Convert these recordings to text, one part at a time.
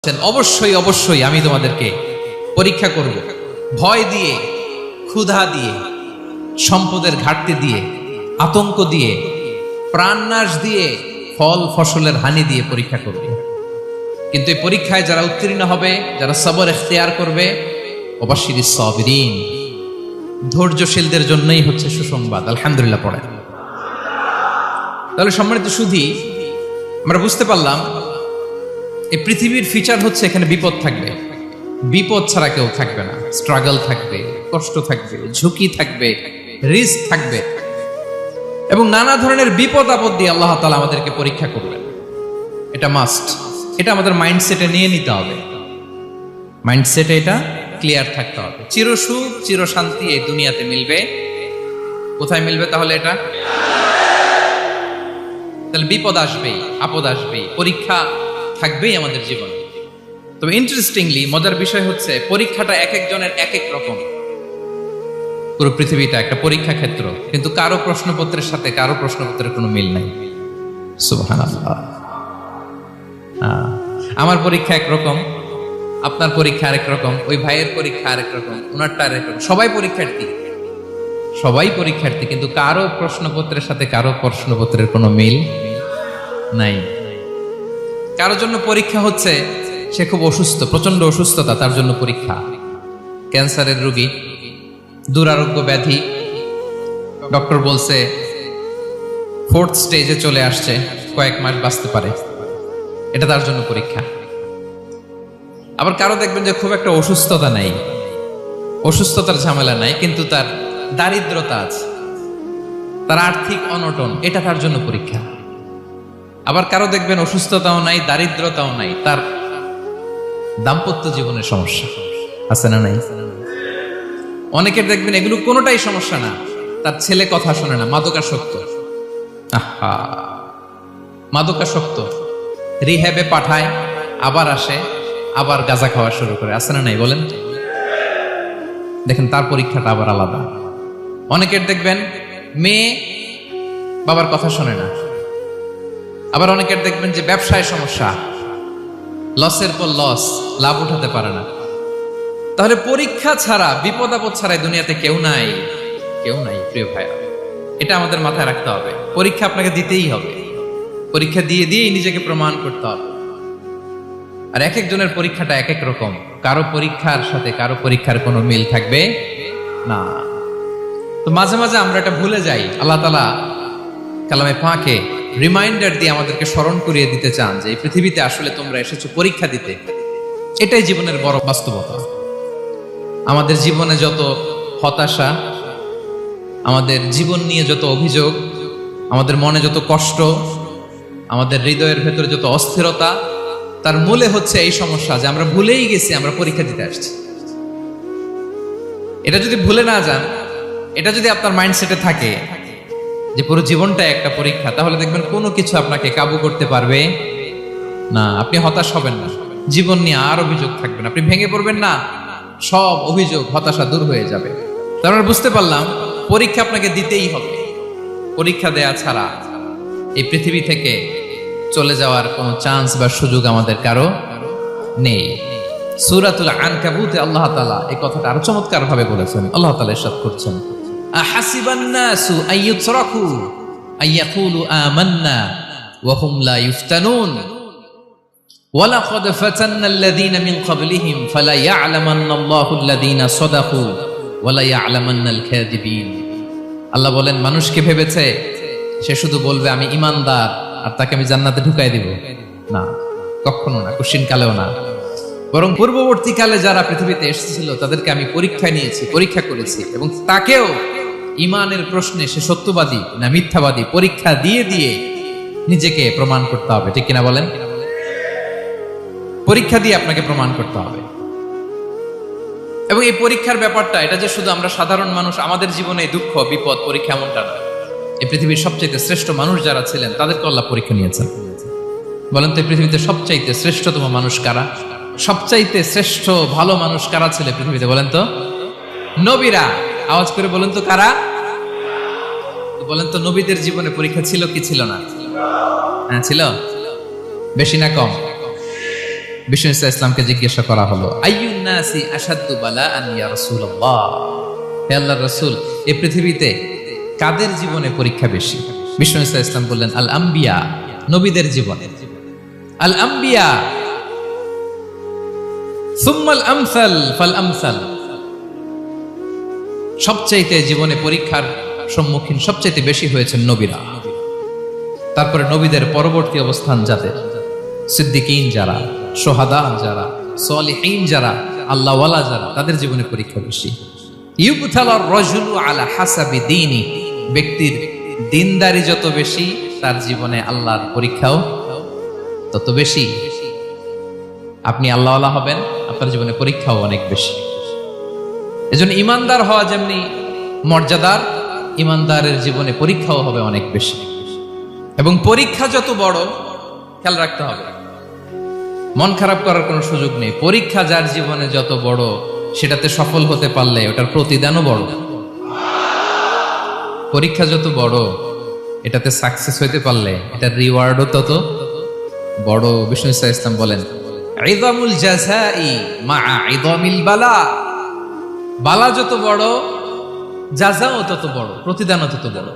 অবশ্যই অবশ্যই আমি তোমাদেরকে পরীক্ষা করব, ভয় দিয়ে, ক্ষুধা দিয়ে, সম্পদের ঘাটতি দিয়ে, আতঙ্ক দিয়ে, প্রাণনাশ দিয়ে, ফল ফসলের হানি দিয়ে পরীক্ষা করব। কিন্তু এই পরীক্ষায় যারা উত্তীর্ণ হবে, যারা সবর ইখতিয়ার করবে, ওয়াবাশশিরিস সাবিরিন, ধৈর্যশীলদের জন্যই হচ্ছে সুসংবাদ। আলহামদুলিল্লাহ পড়েন। তাহলে সম্মানিত সুধী, আমরা বুঝতে পারলাম এই পৃথিবীর ফিচার হচ্ছে এখানে বিপদ থাকবে, বিপদ ছাড়া কেউ থাকবে না। স্ট্রাগল থাকবে, কষ্ট থাকবে, ঝুঁকি থাকবে, রিস্ক থাকবে, এবং নানা ধরনের বিপদ আপদ দিয়ে আল্লাহ তাআলা আমাদেরকে পরীক্ষা করবেন। এটা মাস্ট, এটা আমাদের মাইন্ডসেটে নিয়ে নিতে হবে। মাইন্ডসেটে এটা ক্লিয়ার থাকতে হবে। চিরসুখ চির শান্তি এই দুনিয়াতে মিলবে, কোথায় মিলবে তাহলে? এটা তাহলে বিপদ আসবেই, আপদ আসবেই, পরীক্ষা থাকবেই আমাদের জীবনে। তবে ইন্টারেস্টিংলি মজার বিষয় হচ্ছে পরীক্ষাটা এক একজনের এক এক রকম। পুরো পৃথিবীটা একটা পরীক্ষা ক্ষেত্র, কিন্তু কারো প্রশ্নপত্রের সাথে কারো প্রশ্নপত্রের কোনো মিল নাই। সুবহানাল্লাহ। আমার পরীক্ষা একরকম, আপনার পরীক্ষা আরেক রকম, ওই ভাইয়ের পরীক্ষা আরেক রকম, ওনারটা আরেক রকম। সবাই পরীক্ষার্থী, সবাই পরীক্ষার্থী, কিন্তু কারো প্রশ্নপত্রের সাথে কারো প্রশ্নপত্রের কোনো মিল নাই। কারোর জন্য পরীক্ষা হচ্ছে সে খুব অসুস্থ, প্রচন্ড অসুস্থতা, তার জন্য পরীক্ষা। ক্যান্সারের রোগী, দুরারোগ্য ব্যাধি, ডক্টর বলছে 4th স্টেজে চলে আসছে, কয়েক মাস বাঁচতে পারে, এটা তার জন্য পরীক্ষা। আবার কারো দেখবেন যে খুব একটা অসুস্থতা নাই, অসুস্থতার ঝামেলা নাই, কিন্তু তার দারিদ্রতা আছে, তার আর্থিক অনটন, এটা তার জন্য পরীক্ষা। আবার কারো দেখবেন অসুস্থতাও নাই, দারিদ্রতাও নাই, তার দাম্পত্য জীবনের সমস্যা আছে না নাই? অনেকের দেখবেন এগুলো কোনোটাই সমস্যা না, তার ছেলে কথা শোনে না, মাদকাসক্ত। আহা, মাদকাসক্ত, রিহ্যাবে পাঠায়, আবার আসে, আবার গাঁজা খাওয়া শুরু করে, আছে না নাই বলেন? দেখেন তার পরীক্ষাটা আবার আলাদা। অনেকের দেখবেন মেয়ে বাবার কথা শোনে না। আবার অনেকের দেখবেন যে ব্যবসায় সমস্যা, লসের পর লস, লাভ উঠাতে পারে না। তাহলে পরীক্ষা ছাড়া, বিপদ আপদ ছাড়া দুনিয়াতে কেউ নাই, কেউ নাই প্রিয় ভাইরা। এটা আমাদের মাথায় রাখতে হবে। পরীক্ষা আপনাকে দিতেই হবে, পরীক্ষা দিয়ে দিয়েই নিজেকে প্রমাণ করতে হবে। আর এক একজনের পরীক্ষাটা এক এক রকম, কারো পরীক্ষার সাথে কারো পরীক্ষার কোনো মিল থাকবে না। তো মাঝে মাঝে আমরা এটা ভুলে যাই। আল্লাহ তাআলা কালামে পাকে রিমাইন্ডার দিয়ে আমাদেরকে স্মরণ করিয়ে দিতে চান যে এই পৃথিবীতে আসলে তোমরা এসেছো পরীক্ষা দিতে। এটাই জীবনের বড় বাস্তবতা। আমাদের জীবনে যত হতাশা, আমাদের জীবন নিয়ে যত অভিযোগ, আমাদের মনে যত কষ্ট, আমাদের হৃদয়ের ভেতরে যত অস্থিরতা, তার মূলে হচ্ছে এই সমস্যা যে আমরা ভুলেই গেছি আমরা পরীক্ষা দিতে আসছি। এটা যদি ভুলে না যান, এটা যদি আপনার মাইন্ডসেটে থাকে যে পুরো জীবনটা একটা পরীক্ষা, তাহলে দেখবেন কোনো কিছু আপনাকে কাবু করতে পারবে না। আপনি হতাশ হবেন না, জীবন নিয়ে আর অভিযোগ থাকবে না, আপনি ভেঙে পড়বেন না, সব অভিযোগ হতাশা দূর হয়ে যাবে। তার মানে বুঝতে পারলাম পরীক্ষা আপনাকে দিতেই হবে। পরীক্ষা দেয়া ছাড়া এই পৃথিবী থেকে চলে যাওয়ার কোনো চান্স বা সুযোগ আমাদের কারো নেই। সূরাতুল আনকাবুতে আল্লাহ তাআলা এই কথাটা আরো চমৎকার ভাবে বলেছেন। আল্লাহ তাআলা ইরশাদ করছেন, আহাসিবান নাসু আইয়ুতরাকু আইয়াকুলু আমান্না ওয়া হুম লা ইফতানুন ওয়ালাকাদ ফাতান্নাল্লাযীনা মিন ক্বাবলিহিম ফালা ইয়া'লামান্নাল্লাহু আল্লাযীনা সাদাকু ওয়া লা ইয়া'লামান্নাল কাযিবিন। আল্লাহ বলেন, মানুষকে ভেবেছে সে শুধু বলবে আমি ঈমানদার আর তাকে আমি জান্নাতে ঢুকাই দিব? না, কখনো না, কোশ্চিন কালেও না। বরং পূর্ববর্তী কালে যারা পৃথিবীতে এসেছিল তাদেরকে আমি পরীক্ষায় নিয়েছি, পরীক্ষা করেছি, এবং তাকেও ঈমানের প্রশ্নে সে সত্যবাদী না মিথ্যাবাদী পরীক্ষা দিয়ে দিয়ে নিজেকে প্রমাণ করতে হবে। ঠিক কিনা বলেন? পরীক্ষা দিয়ে আপনাকে প্রমাণ করতে হবে। এবং এই পরীক্ষার ব্যাপারটা, এটা যে শুধু আমরা সাধারণ মানুষ আমাদের জীবনে দুঃখ বিপদ পরীক্ষা এমনটা নয়। এই পৃথিবীর সবচাইতে শ্রেষ্ঠ মানুষ যারা ছিলেন তাদেরকে আল্লাহ পরীক্ষা নিয়েছেন। বলেন তো এই পৃথিবীতে সবচাইতে শ্রেষ্ঠতম মানুষ কারা? সবচাইতে শ্রেষ্ঠ ভালো মানুষ কারা ছিল পৃথিবীতে? বলেন তো নবীরা। আওয়াজ করে বলেন তো কারা? বলেন তো নবীদের জীবনে পরীক্ষা ছিল কি ছিল না? হ্যাঁ ছিল। বেশি না কম? বিষ্ণু ইসলামকে জিজ্ঞাসা করা হলো, আইয়ুন নাসি আশাদ্দু বালাআন ইয়া রাসূলুল্লাহ, হে আল্লাহর রাসূল, এই পৃথিবীতে কাদের জীবনে পরীক্ষা বেশি? বিষ্ণু ইসলাম বললেন, আল আম্বিয়া, নবীদের জীবনে। আল আম্বিয়া সুম্মাল আমসাল ফাল আমসাল, সবচাইতে জীবনে পরীক্ষার সম্মুখীন সবচাইতে বেশি হয়েছেন নবীরা। তারপরে নবীদের পরবর্তী অবস্থান যাদের, সিদ্দিকীন যারা, সোহাদা যারা, সালিহীন যারা, আল্লাহওয়ালা যারা, তাদের জীবনে পরীক্ষা বেশি। ইউবতালার রাজুলু আলা হাসাবি দীনি, ব্যক্তির দিনদারি যত বেশি তার জীবনে আল্লাহর পরীক্ষাও তত বেশি। আপনি আল্লাহওয়ালা হবেন, আপনার জীবনে পরীক্ষাও অনেক বেশি। এজন্য ইমানদার হওয়া যেমনি মর্যাদার, ইমানদারের জীবনে পরীক্ষাও হবে অনেক বেশি। এবং পরীক্ষা যত বড়, খেয়াল রাখতে হবে, মন খারাপ করার কোনো সুযোগ নেই। পরীক্ষা যার জীবনে যত বড়, সেটাতে সফল হতে পারলে ওটার প্রতিদানও বড়। পরীক্ষা যত বড়, এটাতে সাকসেস হইতে পারলে এটার রিওয়ার্ডও তত বড়। বিষ্ণু ইসলাম বলেন, ইযামুল জাযাই মাআ ইযামিল বালা, বালা যত বড়, জাযাও তত বড়, প্রতিদানও তত বড়।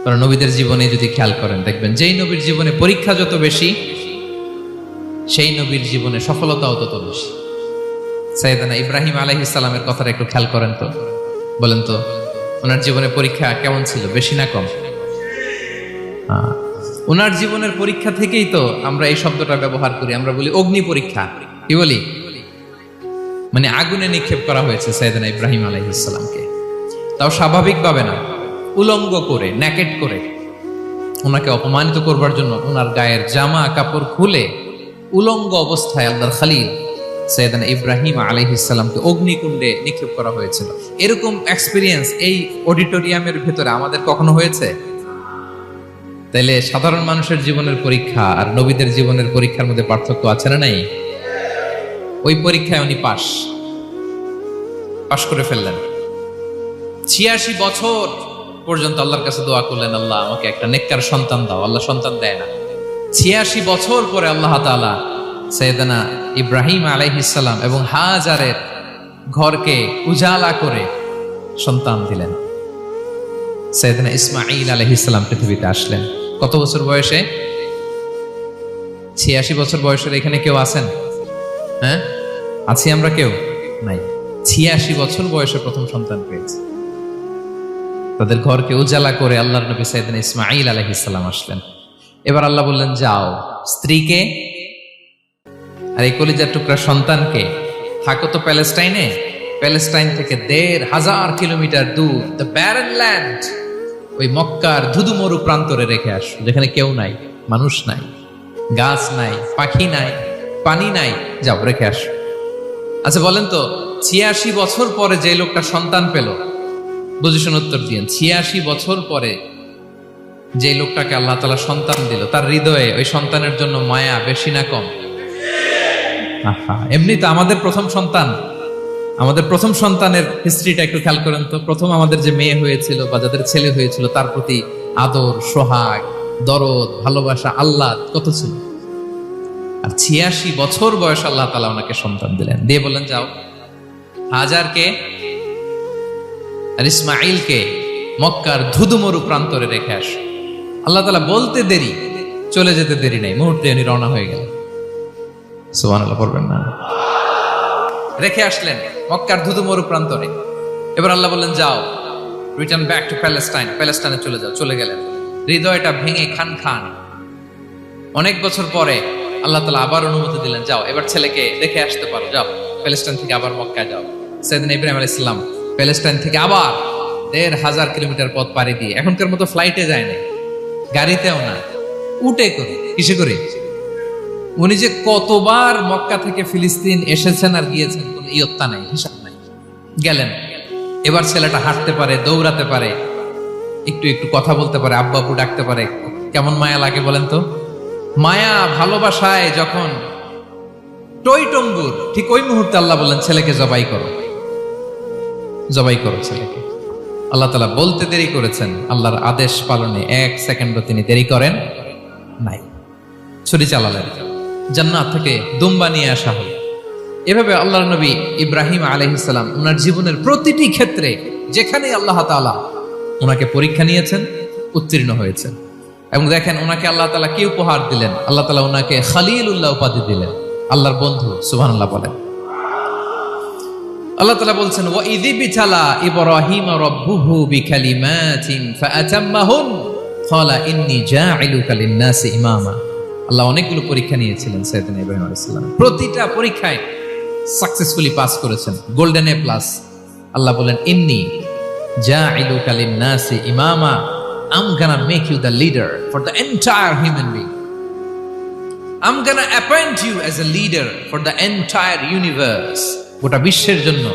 কারণ নবীদের জীবনে যদি খেয়াল করেন, দেখবেন যেই নবীর জীবনে পরীক্ষা যত বেশি, সেই নবীর জীবনে সফলতাও তত বেশি। সাইয়েদনা ইব্রাহিম আলাইহিস সালামের কথাটা একটু খেয়াল করেন তো, বলেন তো, ওনার জীবনে পরীক্ষা কেমন ছিল, বেশি না কম? ওনার জীবনের পরীক্ষা থেকেই তো আমরা এই শব্দটা ব্যবহার করি। আমরা বলি অগ্নি পরীক্ষা। কি বলি? মানে আগুনে নিক্ষেপ করা হয়েছে সাইয়েদনা ইব্রাহিম আলাইহিস সালামকে, তাও স্বাভাবিকভাবে না, উলঙ্গ করে, ন্যাকেট করে, ওনাকে অপমানিত করবার জন্য ওনার গায়ের জামা কাপড় খুলে উলঙ্গ অবস্থায় আল্লাহর খলিল সাইয়েদনা ইব্রাহিম আলাইহিস সালামকে অগ্নিকুণ্ডে নিক্ষেপ করা হয়েছিল। এরকম এক্সপেরিয়েন্স এই অডিটোরিয়ামের ভেতরে আমাদের কখনো হয়েছে? তাইলে সাধারণ মানুষের জীবনের পরীক্ষা আর নবীদের জীবনের পরীক্ষার মধ্যে পার্থক্য আছে না নাই? ওই পরীক্ষায় উনি পাশ করে ফেললেন। 86 বছর পর্যন্ত আল্লাহর কাছে দোয়া করলেন, আল্লাহ আমাকে একটা নেককার সন্তান দাও। আল্লাহ সন্তান দেয় না। 86 বছর পরে আল্লাহ তাআলা সাইয়েদনা ইব্রাহিম আলাইহিস সালাম এবং হাজারের ঘরকে উজালা করে সন্তান দিলেন। সাইয়েদনা ইসমাঈল আলাইহিস সালাম পৃথিবীতে আসলেন কত বছর বয়সে? 86 বছর বয়সের এখানে কেউ আছেন? হ্যাঁ, আছি আমরা? কেউ নাই। 86 বছর বয়সে প্রথম সন্তান পেয়েছে। তাদের ঘরকে উজালা করে আল্লাহর নবী সাইয়েদনা ইসমাঈল আলাইহিস সালাম আসলেন। এবার আল্লাহ বললেন, যাও স্ত্রীকে আর এই কলিজার টুকরা সন্তানকে, থাকো তো প্যালেস্টাইনে, প্যালেস্টাইন থেকে ১,৫০০ কিলোমিটার দূর, দ্য ব্যারেন ল্যান্ড, ওই মক্কার ধুধুমরু প্রান্তরে রেখে আস, যেখানে কেউ নাই, মানুষ নাই, গাছ নাই, পাখি নাই, পানি নাই, যাও রেখে আস। আচ্ছা বলেন তো, ৮৬ বছর পরে যে লোকটা সন্তান পেল, বুঝেছেন উত্তর দিয়েন, ৮৬ বছর পরে যে লোকটাকে আল্লাহ তাআলা সন্তান দিল, তার হৃদয়ে ওই সন্তানের জন্য মায়া বেশি না কম? এমনি তো আমাদের প্রথম সন্তানের হিস্ট্রিটা একটু খেয়াল করেন তো। প্রথম আমাদের যে মেয়ে হয়েছিল বা যাদের ছেলে হয়েছিল, তার প্রতি আদর, সোহাগ, দরদ, ভালোবাসা, আল্লাহ কত ছিল। আর ৮৬ বছর বয়স আল্লাহ তাআলা ওনাকে সন্তান দিলেন, দিয়ে বললেন, যাও হাজারকে আর ইসমাঈলকে মক্কার ধুধুমরু প্রান্তরে রেখে আস। আল্লাহ তাআলা বলতে দেরি, চলে যেতে দেরি নাই, মুহূর্তে উনি রওনা হয়ে গেলেন। সুবহানাল্লাহ পড়বেন না? রেখে আসলেন মক্কার ধুধুমরু প্রান্তরে। এবার আল্লাহ বললেন, যাও রিটার্ন ব্যাক টু প্যালেস্টাইন, প্যালেস্টাইনে চলে যাও। চলে গেলেন, হৃদয়টা ভেঙে খান খান। অনেক বছর পরে আল্লাহ তাআলা আবার অনুমতি দিলেন, যাও এবার ছেলেকে দেখে আসতে পারো, যাও প্যালেস্টাইন থেকে আবার মক্কায় যাও। সাইয়েদনা ইব্রাহিম আলাইহিস সালাম প্যালেস্টাইন থেকে আবার ১,৫০০ কিলোমিটার পথ পাড়ি দিয়ে, এখনকার মতো ফ্লাইটে যায় না, গাড়িতেও না, উটে করে। কিসে করে? উনি যে কতবার মক্কা থেকে ফিলিস্তিন এসেছেন আর গিয়েছেন, কোন ইয়ত্তা নাই, হিসাব নাই। গেলেন, এবার ছেলেটা হাঁটতে পারে, দৌড়াতে পারে, একটু একটু কথা বলতে পারে, আব্বু আব্বু ডাকতে পারে। কেমন মায়া লাগে বলেন তো? মায়া ভালোবাসায় যখন টইটম্বুর, ঠিক ওই মুহূর্তে আল্লাহ বললেন, ছেলেকে জবাই করো, জবাই করো ছেলেকে। আল্লাহ তাআলা বলতে দেরি করেছেন, আল্লাহর আদেশ পালনে 1 সেকেন্ডও তিনি দেরি করেন নাই। ছুরি চালালেন, জান্নাত থেকে দুম্বা নিয়ে আসা হলো। এভাবে আল্লাহর নবী ইব্রাহিম আলাইহিস সালাম ওনার জীবনের প্রতিটি ক্ষেত্রে যেখানে আল্লাহ তাআলা ওনাকে পরীক্ষা নিয়েছেন, উত্তীর্ণ হয়েছেন। এবং দেখেন ওনাকে আল্লাহ তাআলা কি উপহার দিলেন, আল্লাহ তাআলা ওনাকে খলিলুল্লাহ উপাধি দিলেন, আল্লাহর বন্ধু। সুবহানাল্লাহ বলেন। আল্লাহ তাআলা বলছেন, ওয়া ইযি বিতালা ইব্রাহিম রাব্বুহু বিকালিমাতিন ফাআতাম্মাহুন ক্বালা ইন্নী জাঈলুকা লিন-নাসি ইমামা। আল্লাহ অনেকগুলো পরীক্ষা নিয়েছিলেন সাইয়েদনা ইব্রাহিম আলাইহিস সালাম, প্রতিটা পরীক্ষায় সাকসেসফুলি পাস করেছেন, গোল্ডেন এ প্লাস। আল্লাহ বলেন, ইন্নী জাঈলুকা লিন-নাসি ইমামা, I'm gonna make you the leader for the entire human being. I'm gonna appoint you as a leader for the entire universe. গোটা বিশ্বের জন্য,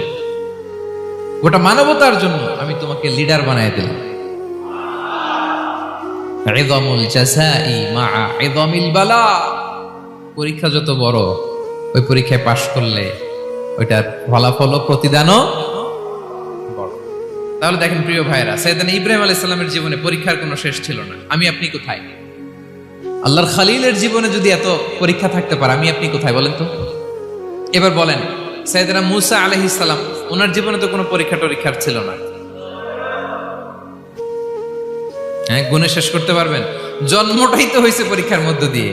গোটা মানবতার জন্য আমি তোমাকে লিডার বানায় দিলাম। ইযামুল জাযাই মা'a ইযামিল বালা। পরীক্ষা যত বড়, ওই পরীক্ষায় পাশ করলে ওইটার ফলাফল ও প্রতিদানও বড়। তাহলে দেখেন প্রিয় ভাইরা, সাইয়েদনা ইব্রাহিম আলাইহিস সালামের জীবনে পরীক্ষার কোনো শেষ ছিল না। আমি আপনি কোথায়? আল্লাহর খলিলের জীবনে যদি এত পরীক্ষা থাকতে পারে, আমি আপনি কোথায় বলেন তো? এবার বলেন, সাইয়েদনা মূসা আলাইহিস সালাম, ওনার জীবনে তো কোনো পরীক্ষার ছিল না। হ্যাঁ, গুণে শেষ করতে পারবেন? জন্মটাই তো হয়েছে পরীক্ষার মধ্য দিয়ে।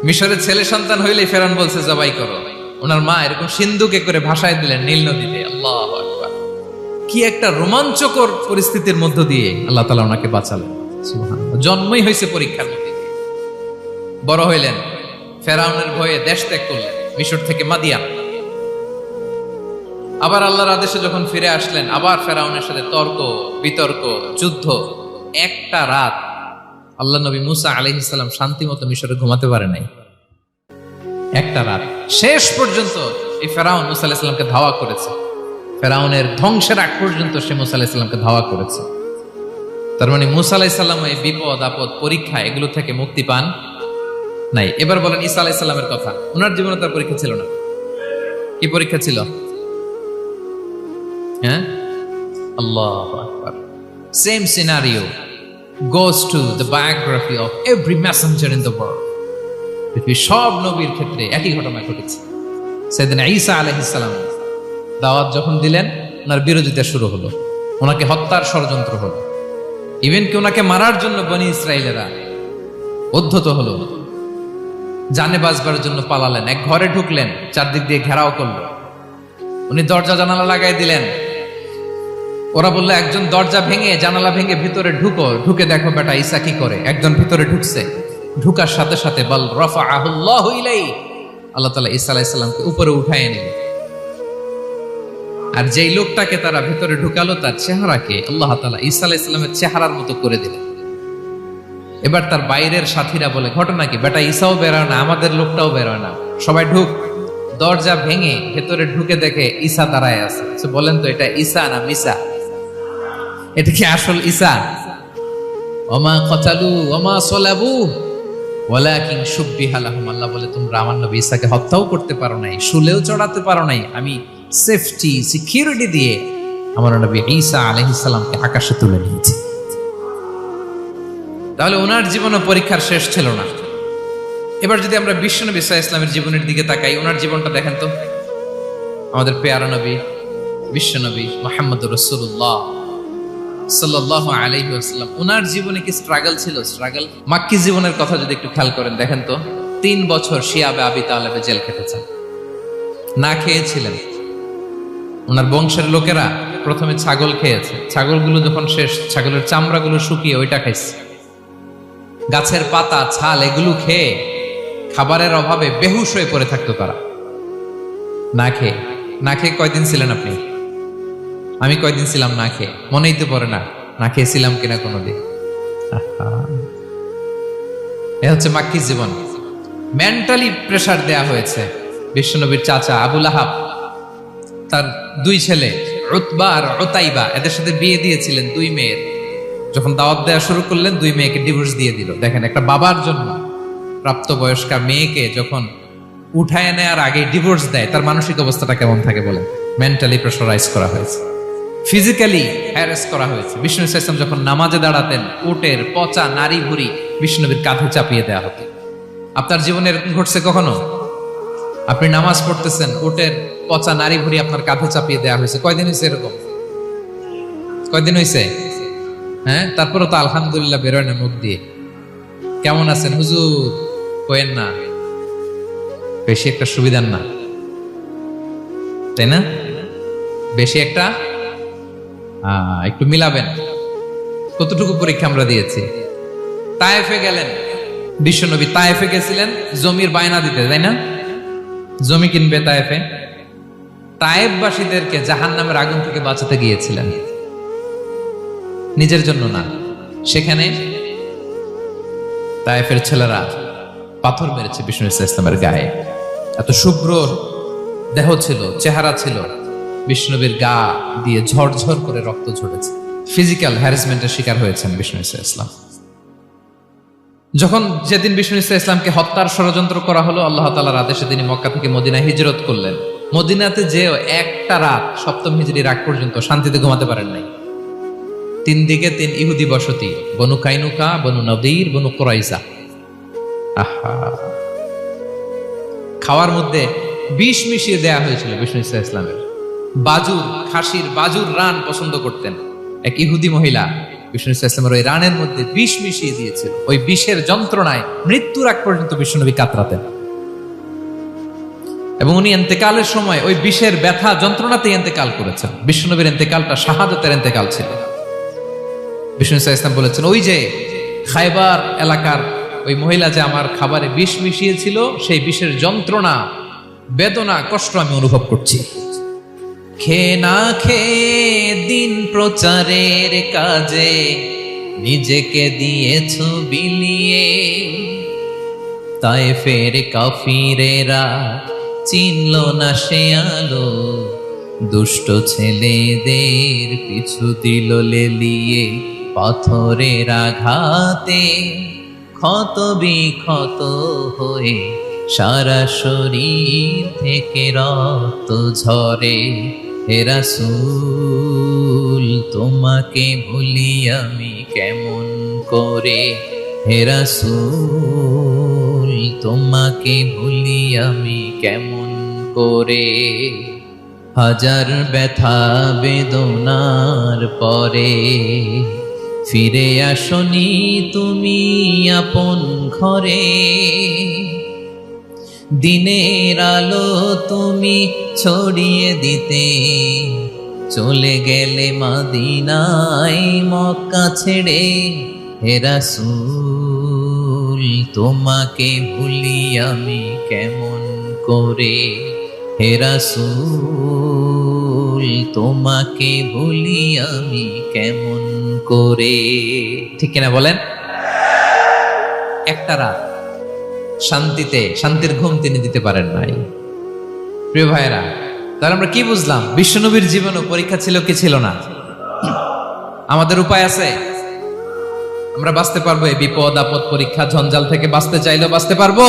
মিশরের ছেলে সন্তান হইলেই ফেরাউন বলছে জবাই করো। ওনার মা এরকম সিন্ধুকে করে ভাসায় দিলেন নীল নদীতে। আল্লাহু আকবার! কি একটা রোমাঞ্চকর পরিস্থিতির মধ্য দিয়ে আল্লাহ তাআলা ওনাকে বাঁচালেন। সুবহানাল্লাহ। জন্মই হয়েছে পরীক্ষার মধ্যে দিয়ে। বড় হইলেন, ফেরাউনের ভয়ে দেশ ত্যাগ করলেন, মিশর থেকে মাদিয়ান। আবার আল্লাহর আদেশে যখন ফিরে আসলেন, আবার ফেরাউনের সাথে তর্ক বিতর্ক, যুদ্ধ। একটা রাত আল্লাহ নবী মুসা আলাইহিস সালাম শান্তি মতো মিশরে ঘুমাতে পারে নাই। একটা রাত। শেষ পর্যন্ত এই ফেরাউন মুসা আলাইহিস সালামকে ধাওয়া করেছে। ফেরাউনের ধ্বংসের আগ পর্যন্ত সে মুসা আলাইহিস সালামকে ধাওয়া করেছে। তার মানে মুসা আলাইহিস সালাম এই বিপদ আপদ পরীক্ষা এগুলো থেকে মুক্তি পান নাই। এবার বলেন ঈসা আলাইহিস সালামের কথা। ওনার জীবনে তার পরীক্ষা ছিল না। কি পরীক্ষা ছিল? হ্যাঁ, আল্লাহু আকবার। Same scenario goes to the biography of every messenger in the world. পৃথিবীর সব নবীর ক্ষেত্রে একই ঘটনা ঘটেছে। সাইয়েদনা ঈসা আলাইহিস সালাম দাওয়াত যখন দিলেন, ওনার বিরোধিতা শুরু হলো, ওনাকে হত্যার ষড়যন্ত্র হলো। ইভেন কি ওনাকে মারার জন্য বনি ইসরাইলেরা উদ্ধত হলো, জানে বাঁচবার জন্য পালালেন। এক ঘরে ঢুকলেন, চারদিক দিয়ে ঘেরাও করলো। উনি দরজা জানালা লাগাই দিলেন। ওরা বললো, একজন দরজা ভেঙে জানালা ভেঙে ভিতরে ঢুকে দেখো বেটা ঈসা কি করে। একজন ভিতরে ঢুকছে, ঢুকার সাথে সাথে বল রাফাআহুল্লাহু ইলাইহি, আল্লাহ তাআলা ঈসা আলাইহিস সালামকে উপরে উঠায় নিলেন। আর যেই লোকটাকে তারা ভিতরে ঢুকালো, তার চেহারাকে আল্লাহ তাআলা ঈসা আলাইহিস সালামের চেহারার মতো করে দিলেন। এবার তার বাইরের সাথীরা বলে, ঘটনা কি? বেটা ঈসাও বেরোয় না, আমাদের লোকটাও বেরোয় না, সবাই ঢুক। দরজা ভেঙে ভেতরে ঢুকে দেখে ঈসা দাঁড়ায় আছে। বলেন তো, এটা ঈসা না মিসা? এটা কি আসল ঈসা? ওমা কতালু ওমা সলাবু ওয়ালাকিন শুব্বিহা লাহুম। আল্লাহ বলে, তোমরা আমার নবী ঈসাকে হত্যাও করতে পারো নাই, শুলেও চড়াতে পারো নাই। আমি সেফটি সিকিউরিটি দিয়ে আমার নবী ঈসা আলাইহিস সালামকে আকাশে তুলে নিয়েছি। তাহলে ওনার জীবনে পরীক্ষার শেষ ছিল না। এবার যদি আমরা বিশ্বনবী সাল্লাল্লাহু আলাইহি ওয়াসাল্লামের জীবনের দিকে তাকাই, ওনার জীবনটা দেখেন তো। আমাদের পেয়ারা নবী বিশ্বনবী মুহাম্মদুর রাসূলুল্লাহ সাল্লাল্লাহু আলাইহি ওয়াসাল্লাম, ওনার জীবনে কি স্ট্রাগল ছিল? স্ট্রাগল। মাক্কি জীবনের কথা যদি একটু খেয়াল করেন, দেখেন তো 3 বছর শিয়াবে আবি তালেবে জেল খেটেছেন, না খেয়েছিলেন। ওনার বংশের লোকেরা প্রথমে ছাগল খেয়েছে, ছাগলগুলো যখন শেষ, ছাগলের চামড়াগুলো শুকিয়ে ওইটা খাইছে। গাছের পাতা ছাল এগুলো খেয়ে খাবারের অভাবে বেহুশ হয়ে পড়ে থাকতো তারা। না খেয়ে কয়দিন ছিলেন আপনি? আমি কয়দিন ছিলাম না খেয়ে? মনেই তো পড়ে না, না খেয়েছিলাম কিনা কোনোদিন। এ হচ্ছে মাক্কি জীবন। মেন্টালি প্রেসার দেয়া হয়েছে। বিশ্বনবীর চাচা আবুল আহাব, তার 2 ছেলে উতবা আর উতাইবা, এদের সাথে বিয়ে দিয়েছিলেন 2 মেয়ের। যখন দাওয়াত দেওয়া শুরু করলেন, 2 মেয়েকে ডিভোর্স দিয়ে দিল। দেখেন, একটা বাবার জন্য প্রাপ্তবয়স্কা মেয়েকে যখন উঠায় নেয়ার আগে ডিভোর্স দেয়, তার মানসিক অবস্থাটা কেমন থাকে বলেন? মেন্টালি প্রেসারাইজ করা হয়েছে, ফিজিক্যালি হ্যারাস করা হয়েছে। বিষ্ণু ইসলাম যখন নামাজে দাঁড়াতেন, উটের পচা নারী ভুড়ি বিষ্ণুনবীর কাঁধে চাপিয়ে দেওয়া হতো। আপনার জীবনে এরকম ঘটছে কখনো? আপনি নামাজ পড়তেছেন, উটের পচা নারী ভুঁড়ি আপনার কাঁধে চাপিয়ে দেওয়া হয়েছে। কয়দিন হয়েছে এরকম? কয়দিন হয়েছে? হ্যাঁ, তারপরে তো আলহামদুলিল্লাহ বেরোয় না মুখ দিয়ে। কেমন আছেন হুজুর কয়েন না, বেশি একটা সুবিধার না, তাই না? বেশি একটা একটু মিলাবেন। কতটুকু পরীক্ষা আমরা দিয়েছি। তায়েফে গেলেন বিশ্বনবী, তায়েফে গেছিলেন জমির বায়না দিতে, তাই না? জমি কিনবে তায়েফে। তায়েফবাসীদেরকে জাহান্নামের আগুন থেকে বাঁচাতে গিয়েছিলেন, নিজের জন্য না। সেখানে তায়েফের ছেলেরা পাথর মেরেছে বিষ্ণু ইসলামের গায়ে। এত শুভ্র দেহ ছিল, চেহারা ছিল, বিষ্ণুবীর গা দিয়ে ঝরঝর করে রক্ত ঝরেছে। ফিজিক্যাল হ্যারাসমেন্টের শিকার হয়েছেন বিষ্ণু ইসলাম। যখন যেদিন বিষ্ণু ইসলামকে হত্যার ষড়যন্ত্র করা হলো, আল্লাহ তাআলার আদেশে তিনি মক্কা থেকে মদিনায় হিজরত করলেন। মদিনাতে যেও একটা রাত, সপ্তম হিজরির আগ পর্যন্ত শান্তিতে ঘুমাতে পারেন নাই। 3 দিকে 3 ইহুদি বসতি, বনু কাইনুকা, বনু নদীর, বনু কুরাইজা। আহা, খাওয়ার মধ্যে বিষ মিশিয়ে দেয়া হয়েছিল বিষ্ণু ইসলামের। বাজুর, খাসির বাজুর রান পছন্দ করতেন। এক ইহুদি মহিলা বিষ্ণু ইসলামের ওই রানের মধ্যে বিষ মিশিয়ে দিয়েছিল। ওই বিষের যন্ত্রণায় মৃত্যুর আগ পর্যন্ত বিষ্ণুনবী কাতরাতেন, এবং উনি ইন্তেকালের সময় ওই বিষের ব্যথা যন্ত্রণাতে ইন্তেকাল করেছেন। বিষ্ণুনবীর ইন্তেকালটা শাহাদাতের ইন্তেকাল ছিল। বিষ্ণু ইসলাম বলেছেন, ওই যে খায়বার এলাকার ওই মহিলা যে আমার খাবারে বিষ মিশিয়েছিল, সেই বিষের যন্ত্রণা, বেদনা, কষ্ট আমি অনুভব করছি। খেয়ে না খেয়ে দিন প্রচারের কাজে নিজেকে দিয়েছ বিলিয়ে, তায়েফের কাফিরেরা চিনল না সে আলো, দুষ্ট ছেলেদের পিছু দিল লেলিয়ে, পাথরের আঘাতে ক্ষত বিক্ষত হয়ে সারা শরীর থেকে রক্ত ঝরে। হে রাসূল তোমাকে ভুলি আমি কেমন করে, হে রাসূল তোমাকে ভুলি আমি কেমন করে। হাজার ব্যথা বেদনার পরে ফিরে আসনি তুমি আপন ঘরে, দিনের আলো তুমি ছড়িয়ে দিতে চলে গেলে মদিনায় মক্কা ছেড়ে। হে রাসূল তোমাকে ভুলি আমি কেমন করে, হে রাসূল তোমাকে ভুলি আমি কেমন করে। ঠিক কিনা বলেন? একটা রাত শান্তিতে, শান্তির ঘুম তিনি দিতে পারেন নাই। প্রিয় ভাইয়েরা, তাহলে আমরা কি বুঝলাম? বিশ্বনবীর জীবনে পরীক্ষা ছিল কি ছিল না? আমাদের উপায় আছে? আমরা বাঁচতে পারবো এই বিপদ আপদ পরীক্ষা ঝঞ্ঝাল থেকে? বাঁচতে চাইলেও বাঁচতে পারবো?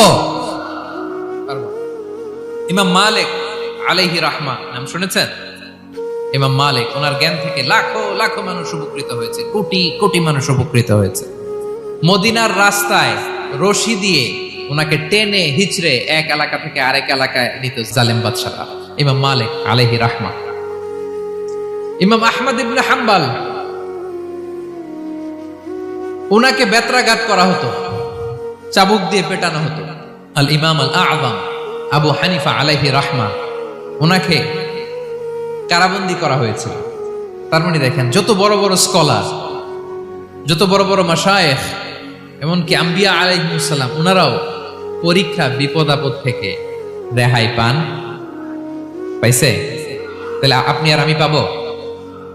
ইমাম মালিক আলাইহি রাহমা নাম শুনেছেন? ইমাম মালিক, ওনার জ্ঞান থেকে লাখো লাখো মানুষ উপকৃত হয়েছে, কোটি কোটি মানুষ উপকৃত হয়েছে। মদিনার রাস্তায় রশি দিয়ে ওনাকে টেনে হিচড়ে এক এলাকা থেকে আরেক এলাকায় নিত জালেম বাদশারা। ইমাম মালিক আলাইহি রাহমা। ইমাম আহমদ ইবনে হাম্বল, ওনাকে বেত্রাঘাত করা হতো, চাবুক দিয়ে পেটানো হতো। আল ইমাম আল আযম আবু হানিফা আলাইহি রাহমা, ওনাকে কারাবন্দী করা হয়েছিল। তার মানে দেখেন, যত বড় বড় স্কলার, যত বড় বড় মাশায়েখ, এমনকি আম্বিয়া আলাইহিস সালাম, ওনারাও পরীক্ষা বিপদ আপদ থেকে রেহাই পান। পাইছে? তাহলে আপনি আর আমি পাবো?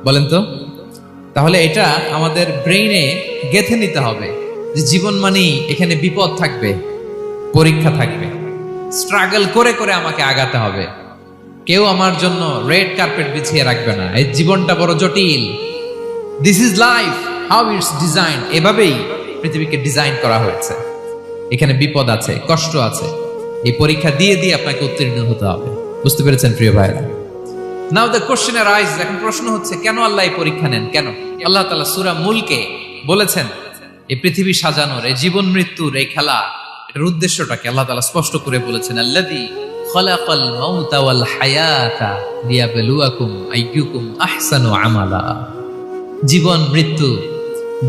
বলেন তো। তাহলে এটা আমাদের ব্রেইনে গেঁথে নিতে হবে যে জীবন মানেই এখানে বিপদ থাকবে, পরীক্ষা থাকবে, স্ট্রাগল করে করে আমাকে আগাতে হবে। কেউ আমার জন্য রেড কার্পেট বিছিয়ে রাখবে না। এই জীবনটা বড় জটিল। This is life, how it's design. এভাবেই পৃথিবীকে ডিজাইন করা হয়েছে। এখানে বিপদ আছে, কষ্ট আছে। এই পরীক্ষা দিয়ে দিয়ে আপনাকে উত্তীর্ণ হতে হবে। বুঝতে পেরেছেন প্রিয় ভাইরা? নাও দ্য কোশ্চেন আরাইজ, এখন প্রশ্ন হচ্ছে, কেন আল্লাহ এই পরীক্ষা নেন? কেন? আল্লাহ তাআলা সূরা মুলকে বলেছেন, এই পৃথিবী সাজানোর, এই জীবন মৃত্যুর এই খেলা, এটার উদ্দেশ্যটাকে আল্লাহ তাআলা স্পষ্ট করে বলেছেন, আল্লাযী খালাকাল মাউতা ওয়াল হায়াতা লিয়াবলুয়াকুম আইয়ুকুম আহসানু আমালা। জীবন মৃত্যু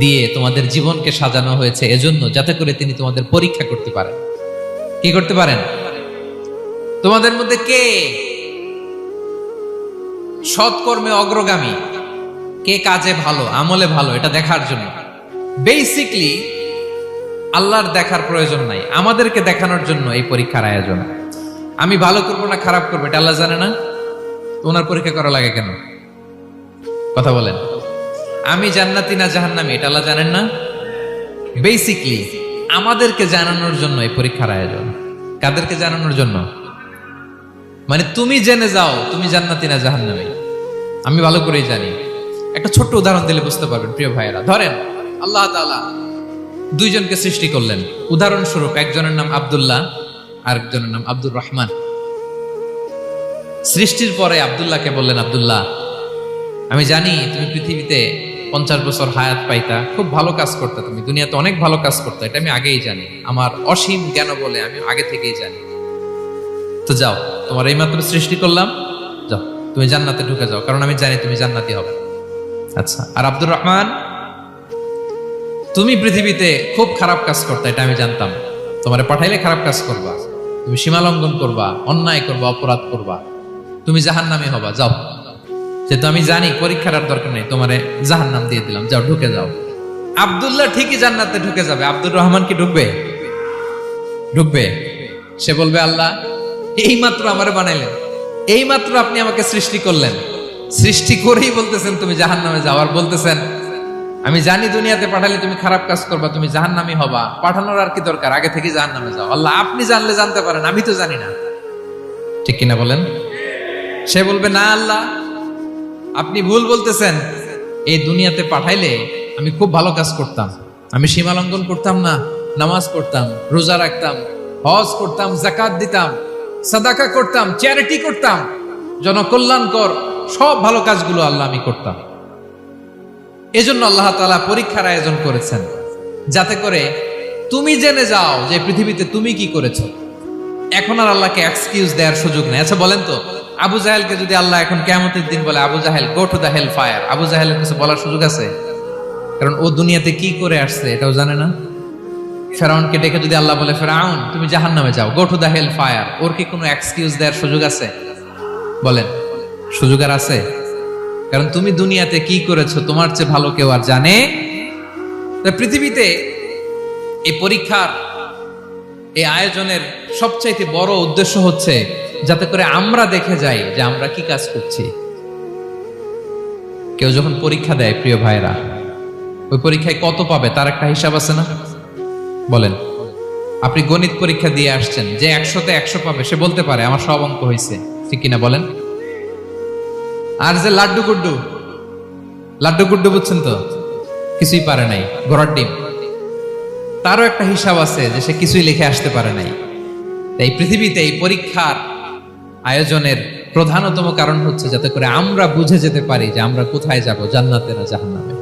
দিয়ে তোমাদের জীবনকে সাজানো হয়েছে এজন্য, যাতে করে তিনি তোমাদের পরীক্ষা করতে পারেন। কি করতে পারেন? তোমাদের মধ্যে কে সৎকর্মে অগ্রগামী, কে কাজে ভালো, আমলে ভালো, এটা দেখার জন্য। বেসিকলি আল্লাহর দেখার প্রয়োজন নাই, আমাদেরকে দেখানোর জন্য এই পরীক্ষার আয়োজন। আমি ভালো করবো না খারাপ করবো এটা আল্লাহ জানে না? ওনার পরীক্ষা করা লাগে কেন? কথা বলেন। আমি জান্নাতি না জাহান্নামী এটা আল্লাহ জানেন না? বেসিকলি আমাদেরকে জানানোর জন্য এই পরীক্ষার আয়োজন। কাদেরকে জানানোর জন্য? মানে তুমি জেনে যাও তুমি জান্নাতি না জাহান্নামী। আমি ভালো করেই জানি। একটা ছোট্ট উদাহরণ দিলে বুঝতে পারবেন প্রিয় ভাইয়েরা। ধরেন আল্লাহ তাআলা দুইজনকে সৃষ্টি করলেন। উদাহরণস্বরূপ একজনের নাম আব্দুল্লাহ আর একজনের নাম আব্দুর রহমান। সৃষ্টির পরে আব্দুল্লাহকে বললেন, আব্দুল্লাহ আমি জানি তুমি পৃথিবীতে 50 বছর হায়াত পাইতা, খুব ভালো কাজ করতে, তুমি দুনিয়াতে অনেক ভালো কাজ করতে, এটা আমি আগেই জানি, আমার অসীম জ্ঞান বলে আমি আগে থেকেই জানি। তো যাও, তোমার এইমাত্র সৃষ্টি করলাম, যাও তুমি জান্নাতে ঢুকে যাও, কারণ আমি জানি তুমি জান্নাতি হবে। আচ্ছা, আর আব্দুর রহমান তুমি পৃথিবীতে খুব খারাপ কাজ করতে, এটা আমি জানতাম, তোমারে পাঠাইলে খারাপ কাজ করবা, তুমি সীমা লঙ্ঘন করবা, অন্যায় করবা, অপরাধ করবা, তুমি জাহান্নামী হবা, যাও। যেহেতু আমি জানি পরীক্ষার আর দরকার নেই, তোমারে জাহান্নাম দিয়ে দিলাম, যাও ঢুকে যাও। আব্দুল্লাহ ঠিকই জান্নাতে ঢুকে যাবে, আব্দুর রহমান কি ঢুকবে? ঢুকবে। সে বলবে, আল্লাহ এইমাত্র আমারে বানাইলেন, এইমাত্র আপনি আমাকে সৃষ্টি করলেন, সৃষ্টি করেই বলতেছেন তুমি জাহান্নামে যাও, আর বলতেছেন আমি জানি দুনিয়াতে পাঠালে তুমি খারাপ কাজ করবা, তুমি জাহান্নামী হবা, পাঠানোর আর কি দরকার, আগে থেকে জাহান্নামে যাও। আল্লাহ আপনি জানলে জানতে পারেন, আমি তো জানি না। ঠিক কিনা বলেন? সে বলবে, না আল্লাহ আপনি ভুল বলতেছেন, এই দুনিয়াতে পাঠাইলে আমি খুব ভালো কাজ করতাম, আমি সীমা লঙ্ঘন করতাম না, নামাজ পড়তাম, রোজা রাখতাম, হজ করতাম, যাকাত দিতাম, সাদাকা করতাম, চ্যারিটি করতাম, জনকল্যাণকর সব ভালো কাজগুলো আল্লাহ আমি করতাম। এজন্য আল্লাহ তাআলা পরীক্ষার আয়োজন করেছেন, যাতে করে তুমি জেনে যাও যে পৃথিবীতে তুমি কি করেছো। এখন আর আল্লাহকে এক্সকিউজ দেওয়ার সুযোগ নেই। আচ্ছা বলেন তো, আবু জাহেলকে যদি আল্লাহ এখন কিয়ামতের দিন বলে, Abu Jahl go to the hell fire, আবু জাহেলের কিছু বলার সুযোগ আছে? কারণ ও দুনিয়াতে কি করে আসছে এটাও জানে না। ফেরাউনকে ডেকে যদি আল্লাহ বলে, ফেরাউন তুমি জাহান্নামে যাও, go to the hell fire, ওর কি কোনো এক্সকিউজ দেওয়ার সুযোগ আছে? বলেন, সুযোগ আর আছে? কারণ তুমি দুনিয়াতে কি করেছো তোমার চেয়ে ভালো কেউ আর জানে? পৃথিবীতে এই পরীক্ষার এই আয়োজনের সবচাইতে বড় উদ্দেশ্য হচ্ছে যাতে করে আমরা দেখে যাই যে আমরা কি কাজ করছি। কেউ যখন পরীক্ষা দেয় প্রিয় ভাইরা, ওই পরীক্ষায় কত পাবে তার একটা হিসাব আছে না? বলেন, আপনি গণিত পরীক্ষা দিয়ে আসছেন, যে 100-তে 100 পাবে সে বলতে পারে আমার সব অঙ্ক হয়েছে, ঠিক কিনা বলেন? আর যে লাড্ডু গুড্ডু বুঝছেন তো, কিছুই পারে নাই, ঘোড়ার ডিম, তারও একটা হিসাব আছে যে সে কিছুই লিখে আসতে পারে নাই। তাই পৃথিবীতে এই পরীক্ষার আয়োজনের প্রধানতম কারণ হচ্ছে যাতে করে আমরা বুঝে যেতে পারি যে আমরা কোথায় যাব, জান্নাতে না জাহান্নামে।